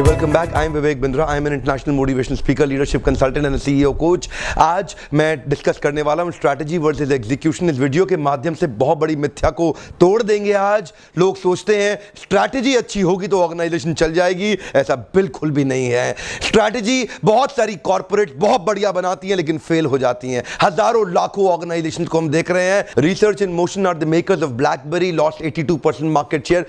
Welcome back. I am Vivek Bindra. I am an international motivational speaker, leadership consultant and CEO coach. आज मैं discuss करने वाला हूं strategy versus execution. इस video के माध्यम से बहुत बड़ी मिथ्या को तोड़ देंगे। आज लोग सोचते हैं स्ट्रैटेजी अच्छी होगी तो ऑर्गेनाइजेशन चल जाएगी, ऐसा बिल्कुल भी नहीं है। स्ट्रैटेजी बहुत सारी कॉर्पोरेट बहुत बढ़िया बनाती हैं लेकिन फेल हो जाती हैं। हजारों लाखों ऑर्गेनाइजेशन को हम देख रहे हैं। Research in motion are the makers of BlackBerry, lost 82% market share,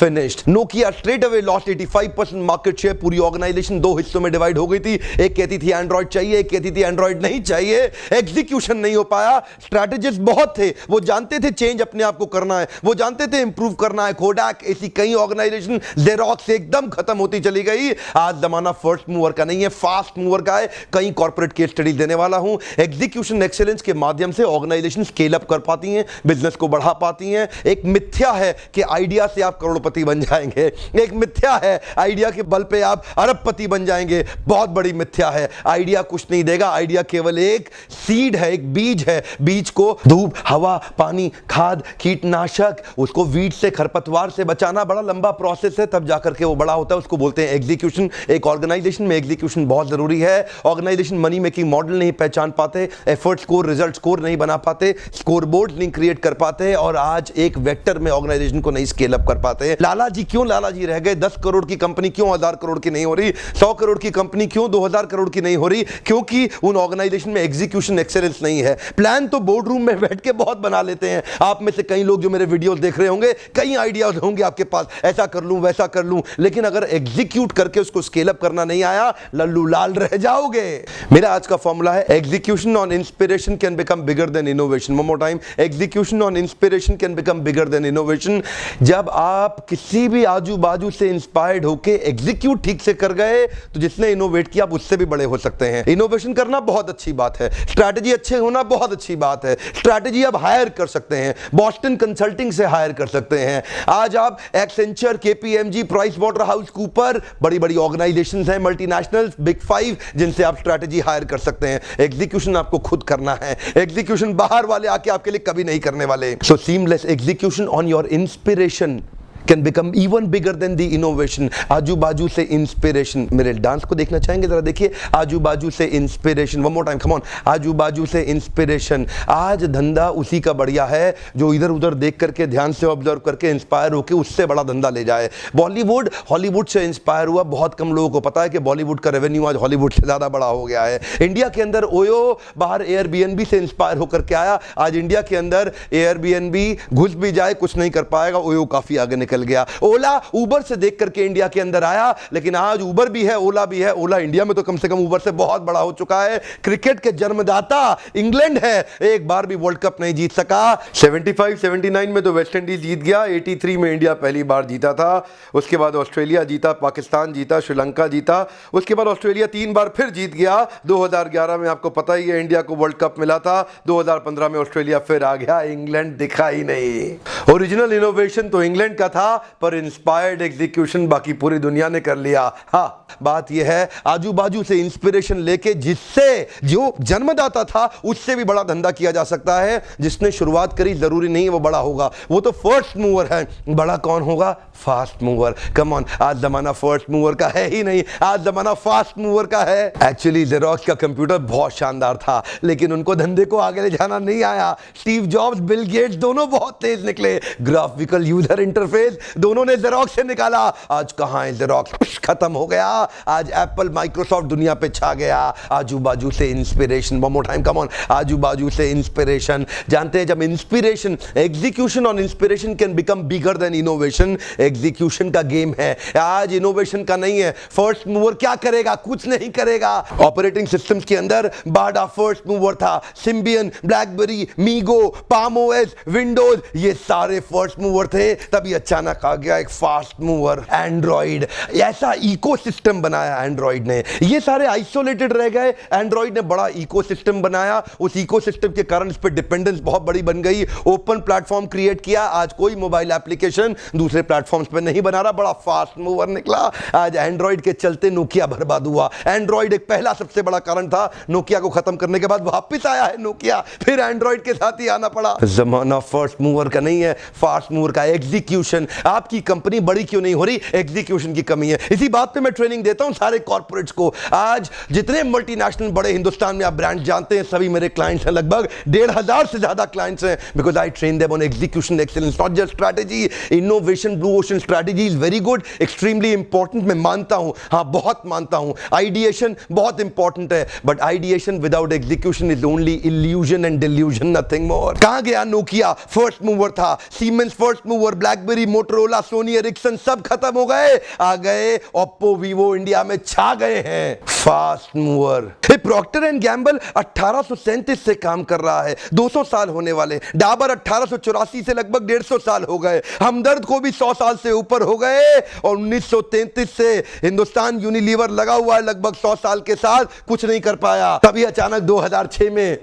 finished. Nokia straight away lost 85% market share. पूरी ऑर्गेनाइजेशन दो हिस्सों में डिवाइड हो गई थी। एक कहती थी एंड्रॉइड चाहिए, एक कहती थी एंड्रॉइड नहीं चाहिए। एग्जीक्यूशन नहीं हो पाया। स्ट्रैटेजिस्ट बहुत थे, वो जानते थे चेंज अपने आप को करना है, वो जानते थे इंप्रूव करना है। कोडैक, ऐसी कई ऑर्गेनाइजेशन, जेरोक्स एकदम खत्म होती चली गई। आज जमाना फर्स्ट मूवर का नहीं है, फास्ट मूवर का है। कई कॉर्पोरेट केस स्टडी देने वाला हूं। एग्जीक्यूशन एक्सीलेंस के माध्यम से ऑर्गेनाइजेशन स्केल अप कर पाती हैं, बिजनेस को बढ़ा पाती हैं। एक मिथ्या है कि आइडिया से आप करोड़पति बन जाएंगे। एक मिथ्या है आइडिया के बल पे आप अरबपति बन जाएंगे। बहुत बड़ी मिथ्या है। आइडिया कुछ नहीं देगा। आइडिया केवल एक सीड है, एक बीज है। बीज को धूप, हवा, पानी, खाद, कीटनाशक, उसको वीड से, खरपतवार से बचाना बड़ा लंबा प्रोसेस है, तब जाकर के वो बड़ा होता है। उसको बोलते हैं एग्जीक्यूशन। एक ऑर्गेनाइजेशन में एग्जीक्यूशन बहुत जरूरी है। ऑर्गेनाइजेशन मनी मेकिंग मॉडल नहीं पहचान पाते, एफर्ट स्कोर, रिजल्ट स्कोर नहीं बना पाते, स्कोर बोर्ड नहीं क्रिएट कर पाते, और आज एक वेक्टर में ऑर्गेनाइजेशन को नहीं स्केल अप कर पाते। लाला जी क्यों लाला जी रह गए? 10 करोड़ की कंपनी क्यों 1000 करोड़ की नहीं हो रही? 100 करोड़ की कंपनी क्यों 2000 करोड़ की नहीं हो रही? क्योंकि उन ऑर्गेनाइजेशन में एग्जीक्यूशन एक्सीलेंस नहीं है। प्लान तो बोर्ड रूम में बैठ के बहुत बना लेते हैं। आप में से कई लोग जो मेरे वीडियोस देख रहे होंगे, कई आइडियाज होंगे आपके पास, ऐसा कर लूं, वैसा कर लूं, लेकिन अगर एग्जीक्यूट करके उसको स्केल अप करना नहीं आया, लल्लू लाल रह जाओगे। मेरा आज का फॉर्मूला है execution on inspiration can become bigger than innovation. One more time, execution on inspiration can become bigger than innovation. जब आप किसी भी आजू बाजू से इंस्पायर्ड होके एग्जीक्यूट ठीक से कर गए तो जिसने इनोवेट किया आप उससे भी बड़े हो सकते हैं। इनोवेशन करना बहुत अच्छी बात है, स्ट्रैटेजी अच्छे होना बहुत अच्छी बात है। स्ट्रैटेजी आप हायर कर सकते हैं, बॉस्टन कंसल्टिंग से हायर कर सकते हैं। आज आप Accenture, KPMG, price water house Cooper, बड़ी बड़ी ऑर्गेनाइजेशंस हैं, मल्टीनेशनल, बिग 5, जिनसे आप स्ट्रैटेजी हायर कर सकते हैं। एग्जीक्यूशन आपको खुद करना है। एग्जीक्यूशन बाहर वाले आके आपके लिए कभी नहीं करने वाले। So seamless execution on your inspiration can become even bigger than the innovation। आजू बाजू से इंस्पिरेशन। मेरे डांस को देखना चाहेंगे? जरा देखिए, आजू बाजू से inspiration. One more time, come on, आजू बाजू से इंस्पिरेशन। आज धंधा उसी का बढ़िया है जो इधर उधर देख करके, ध्यान से ऑब्जर्व करके इंस्पायर होकर उससे बड़ा धंधा ले जाए। बॉलीवुड हॉलीवुड से इंस्पायर हुआ। बहुत कम लोगों को पता है कि बॉलीवुड का रेवेन्यू आज हॉलीवुड से ज्यादा बड़ा हो गया है। इंडिया के अंदर ओयो बाहर एयरबीएनबी से इंस्पायर होकर के आया। आज इंडिया के अंदर एयरबीएनबी घुस भी जाए कुछ नहीं कर पाएगा, ओयो काफी आगे निकल गया। ओला ऊबर से देख करके इंडिया के अंदर आया, लेकिन आज ऊबर भी है, ओला भी है। ओला इंडिया में तो कम से कम ऊबर से बहुत बड़ा हो चुका है। क्रिकेट के जन्मदाता इंग्लैंड है, एक बार भी वर्ल्ड कप नहीं जीत सका। 75 79 में तो वेस्ट इंडीज जीत गया, 83 में इंडिया पहली बार जीता था, उसके बाद ऑस्ट्रेलिया जीता, पाकिस्तान जीता, श्रीलंका जीता, उसके बाद ऑस्ट्रेलिया 3 बार फिर जीत गया। 2011 में आपको पता ही है इंडिया को वर्ल्ड कप मिला था। 2015 में ऑस्ट्रेलिया फिर आ गया, इंग्लैंड दिखा ही नहीं। ओरिजिनल इनोवेशन तो इंग्लैंड का था, पर इंस्पायर्ड एग्जीक्यूशन बाकी पूरी दुनिया ने कर लिया। हाँ, बात यह है आजू बाजू से इंस्पिरेशन लेके, जिससे जो जन्मदाता था उससे भी बड़ा धंधा किया जा सकता है। जिसने शुरुआत करी जरूरी नहीं वो बड़ा होगा, वो तो फर्स्ट मूवर है। बड़ा कौन होगा? Fast mover. कम ऑन, आज जमाना फर्स्ट मूवर का है ही नहीं, आज जमाना फास्ट मूवर का है। एक्चुअली जेरोक्स का कंप्यूटर बहुत शानदार था, लेकिन उनको धंधे को आगे ले जाना नहीं आया। स्टीव जॉब्स, बिल गेट्स दोनों बहुत तेज निकले। ग्राफिकल यूजर इंटरफेस दोनों ने जेरोक्स से निकाला। आज कहां है जेरोक्स? खत्म हो गया। आज एप्पल, माइक्रोसॉफ्ट दुनिया पे छा गया। आजू बाजू से inspiration. One more time, come on, आजू बाजू से इंस्पिरेशन। जानते हैं जब inspiration, execution on inspiration can become bigger than innovation. Execution का गेम है आज, इनोवेशन का नहीं है। फर्स्ट मूवर क्या करेगा? कुछ नहीं करेगा। ऑपरेटिंग सिस्टम्स के अंदर बाडा फर्स्ट मूवर था, Symbian, blackberry, MeeGo, palm OS, Windows, ये सारे फर्स्ट मूवर थे। तभी अचानक आ गया एक फास्ट मूवर, एंड्रॉइड। ऐसा इकोसिस्टम बनाया एंड्रॉइड ने, ये सारे आइसोलेटेड रह गए, एंड्रॉइड ने बड़ा इकोसिस्टम बनाया। उस इकोसिस्टम के कारण इस पर डिपेंडेंस बहुत बड़ी बन गई। ओपन प्लेटफॉर्म क्रिएट किया। आज कोई मोबाइल एप्लीकेशन दूसरे प्लेटफॉर्म्स पे नहीं बना रहा, बड़ा फास्ट मूवर निकला। आज एंड्रॉइड के चलते नोकिया बर्बाद हुआ। एंड्रॉइड एक पहला सबसे बड़ा कारण था। नोकिया को खत्म करने के बाद वापस आया है नोकिया, फिर एंड्रॉइड के साथ ही आना पड़ा। जमाना फर्स्ट मूवर का नहीं है, फास्ट मूवर का। एग्जीक्यूशन, आपकी कंपनी बड़ी क्यों नहीं हो रही? एग्जीक्यूशन की कमी है। इसी बात पे मैं ट्रेनिंग देता हूं सारे कॉर्पोरेट्स को। आज जितने मल्टीनेशनल बड़े हिंदुस्तान में आप ब्रांड जानते हैं, सभी मेरे क्लाइंट्स हैं। लगभग 1,500 से ज्यादा क्लाइंट्स हैं, because I train them on execution excellence, not just strategy. Innovation, blue ocean strategy is very good, extremely important, मैं मानता हूं, हां बहुत मानता हूं। आइडिएशन बहुत इंपॉर्टेंट है, but ideation without execution is only illusion and delusion, nothing more. कहां गया नोकिया? फर्स्ट मूवर था, Siemens first mover, BlackBerry, Motorola, Sony Ericsson सब खत्म हो गए, आ गए ओप्पो, वीवो, इंडिया में छा गए हैं fast mover. Procter and Gamble 1837 से काम कर रहा है, 200 साल होने वाले। डाबर 1884 से लगभग 150 साल हो गए। हमदर्द को भी 100 साल से ऊपर हो गए, और 1933 से हिंदुस्तान यूनिलीवर लगा हुआ है लगभग 100 साल के साथ, कुछ नहीं कर पाया। तभी अचानक 2006 में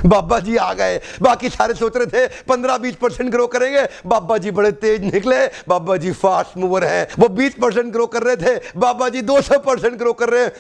बाबा जी आ गए। बाकी सारे सोच रहे थे 15-20% ग्रो करेंगे, बाबा जी बड़े तेज निकले, बाबा जी फास्ट मूवर हैं। वो 20% ग्रो कर रहे थे, बाबा जी 200% ग्रो कर रहे हैं।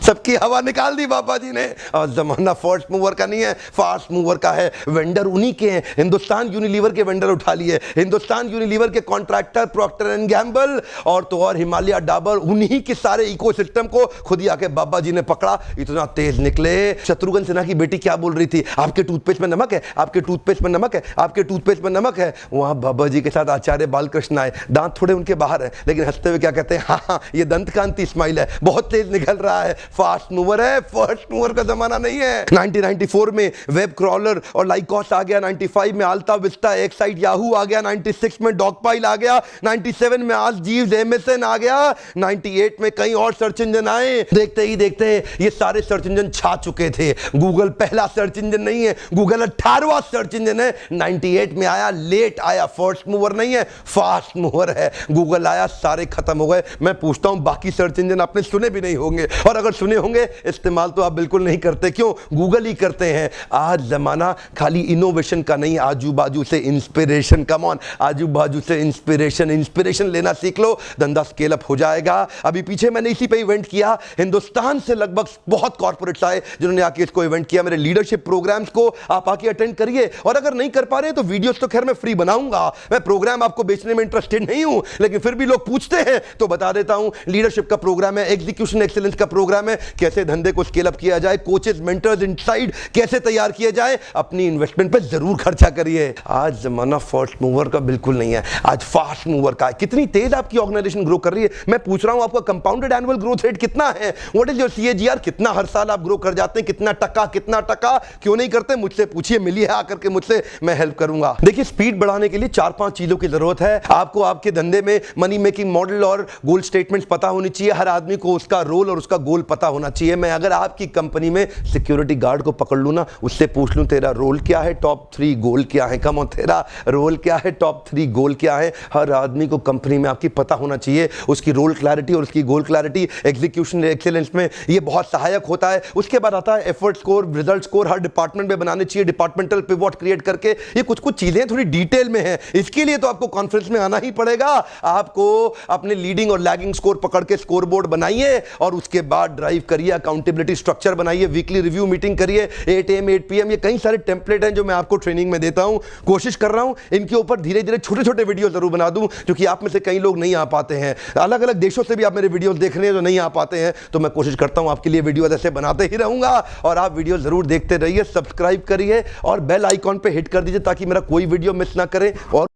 सबकी हवा निकाल दी बाबा जी ने। और जमाना फास्ट मूवर का नहीं है, फास्ट मूवर का है। वेंडर उन्हीं के हैं, हिंदुस्तान यूनिलीवर के वेंडर उठा लिए, हिंदुस्तान यूनिलीवर के कॉन्ट्रैक्टर प्रॉक्टर एंड गैम्बल और तो और हिमालय, डाबर, उन्हीं के सारे इकोसिस्टम को खुद ही आके बाबा जी ने पकड़ा। इतना तेज निकले। शत्रुघ्न सिन्हा की बेटी क्या बोल रही थी? आपके टूथपेस्ट में नमक है, आपके टूथपेस्ट में नमक है, आपके टूथपेस्ट में नमक है। वहां बाबा जी के साथ आचार्य बालकृष्ण आए, दांत थोड़े उनके बाहर है, लेकिन हंसते हुए क्या कहते हैं? हाँ, ये दंत कांति स्माइल है, बहुत तेज निकल रहा है, फास्ट मूवर है, फर्स्ट मूवर का जमाना नहीं है। 1994 में वेब क्रॉलर और लाइकॉस आ गया, 95 में अल्ता विस्टा, एक्साइट, याहू आ गया, 96 में डॉगपाइल आ गया, 97 में आज जीव्स, एमएसएन आ गया, 98 में कई और सर्च इंजन आए। देखते ही देखते ये सारे सर्च इंजन छा चुके थे। गूगल पहला सर्च इंजन नहीं है, गूगल 18वां सर्च इंजन है। 98 में आया, लेट आया, फर्स्ट मूवर नहीं है, फास्ट मूवर है। गूगल आया, सारे खत्म हो गए। मैं पूछता हूं बाकी सर्च इंजन आपने सुने भी नहीं होंगे, और अगर सुने होंगे इस्तेमाल तो आप बिल्कुल नहीं करते। क्यों? गूगल ही करते हैं। आज जमाना खाली इनोवेशन का नहीं, आजू बाजू से इंस्पिरेशन। कम ऑन, आजू बाजू से इंस्पिरेशन लेना सीख लो, धंधा स्केल अप हो जाएगा। अभी पीछे मैंने इसी पे इवेंट किया, हिंदुस्तान से लगभग बहुत कॉर्पोरेट्स आए जिन्होंने आके इसको इवेंट किया। मेरे लीडरशिप प्रोग्राम्स को आप आके अटेंड करिए, और अगर नहीं कर पा रहे तो वीडियोस तो खैर मैं फ्री बनाऊंगा। मैं प्रोग्राम आपको बेचने में इंटरेस्टेड नहीं हूं, लेकिन फिर भी लोग पूछते हैं तो बता देता हूं। लीडरशिप का प्रोग्राम है, एग्जीक्यूशन एक्सीलेंस का प्रोग्राम है, कैसे धंधे को स्केल अप किया जाए, कोचेस, मेंटर्स, इनसाइड कैसे तैयार किए जाए। अपनी इन्वेस्टमेंट पे जरूर खर्चा करिए। आज जमाना फर्स्ट मूवर का बिल्कुल नहीं है, आज फास्ट मूवर का है। कितनी तेज आपकी ऑर्गेनाइजेशन ग्रो कर रही है, मैं पूछ रहा हूं आपका कंपाउंडेड एनुअल ग्रोथ रेट कितना है? What is your CAGR? कितना हर साल आप ग्रो कर जाते हैं? कितना टका क्यों नहीं करते? मुझसे पूछिए, मिलिए आकर के मुझसे, मैं हेल्प करूंगा। देखिए, स्पीड बढ़ाने के लिए 4-5 चीजों की जरूरत है। आपको आपके धंधे में मनी मेकिंग मॉडल और गोल स्टेटमेंट्स पता होनी चाहिए। हर आदमी को उसका रोल और उसका गोल पता होना चाहिए। मैं अगर आपकी कंपनी में सिक्योरिटी गार्ड को पकड़ लूं ना, उससे पूछ लूं तेरा रोल क्या है, टॉप 3 गोल क्या है, कम ऑन तेरा रोल क्या है, टॉप 3 गोल क्या है। हर आदमी को कंपनी में आपकी पता होना चाहिए, उसकी रोल क्लैरिटी और उसकी गोल क्लैरिटी एग्जीक्यूशन एक्सीलेंस में ये बहुत सहायक होता है। उसके बाद आता है एफर्ट स्कोर, रिजल्ट स्कोर, हर डिपार्टमेंट में बनाने चाहिए, डिपार्टमेंटल पिवट क्रिएट करके। ये कुछ चीजें थोड़ी डिटेल में है, इसके लिए तो आपको कॉन्फ्रेंस में आना ही पड़ेगा। आपको अपने लीडिंग और लैगिंग स्कोर पकड़ के स्कोर बोर्ड बनाइए, और उसके बाद ड्राइव करिए, अकाउंटेबिलिटी स्ट्रक्चर बनाइए, वीकली रिव्यू मीटिंग करिए, 8 AM 8 PM। ये कई सारे टेम्पलेट हैं जो मैं आपको ट्रेनिंग में देता हूं। कोशिश कर रहा हूं इनके ऊपर धीरे धीरे छोटे छोटे वीडियो जरूर बना दूं, क्योंकि आप में से कई लोग नहीं आ पाते हैं। अलग अलग देशों से भी आप मेरे वीडियो देख रहे हैं जो नहीं आ पाते हैं, तो मैं कोशिश करता हूं आपके लिए वीडियो ऐसे बनाते ही रहूंगा। और आप वीडियो जरूर देखते रहिए, सब्सक्राइब करिए और बेल आइकॉन पे हिट कर दीजिए ताकि मेरा कोई वीडियो मिस ना करें। और